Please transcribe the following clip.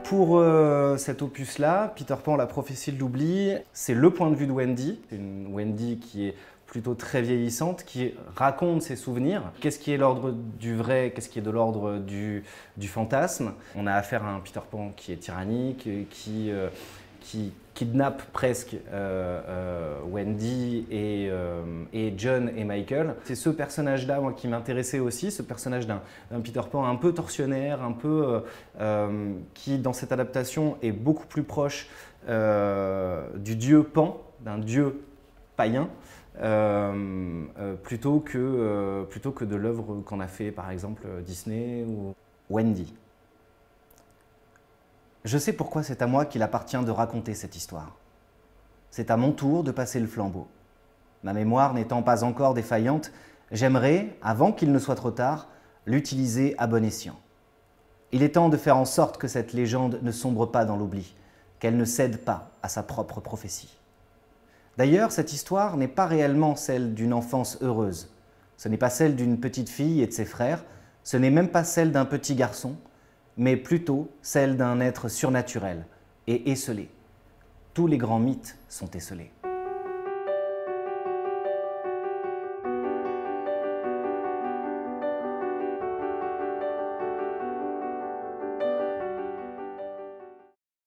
Pour cet opus-là, Peter Pan, la prophétie de l'oubli, c'est le point de vue de Wendy. C'est une Wendy qui est plutôt très vieillissante, qui raconte ses souvenirs. Qu'est-ce qui est l'ordre du vrai, qu'est-ce qui est de l'ordre du fantasme. On a affaire à un Peter Pan qui est tyrannique, qui kidnappe presque Wendy et John et Michael. C'est ce personnage-là moi, qui m'intéressait aussi, ce personnage d'un Peter Pan un peu tortionnaire, un peu qui dans cette adaptation est beaucoup plus proche du dieu Pan, d'un dieu païen, plutôt que de l'œuvre qu'en a fait par exemple Disney ou Wendy. Je sais pourquoi c'est à moi qu'il appartient de raconter cette histoire. C'est à mon tour de passer le flambeau. Ma mémoire n'étant pas encore défaillante, j'aimerais, avant qu'il ne soit trop tard, l'utiliser à bon escient. Il est temps de faire en sorte que cette légende ne sombre pas dans l'oubli, qu'elle ne cède pas à sa propre prophétie. D'ailleurs, cette histoire n'est pas réellement celle d'une enfance heureuse. Ce n'est pas celle d'une petite fille et de ses frères, ce n'est même pas celle d'un petit garçon, mais plutôt celle d'un être surnaturel et esseulé. Tous les grands mythes sont esseulés.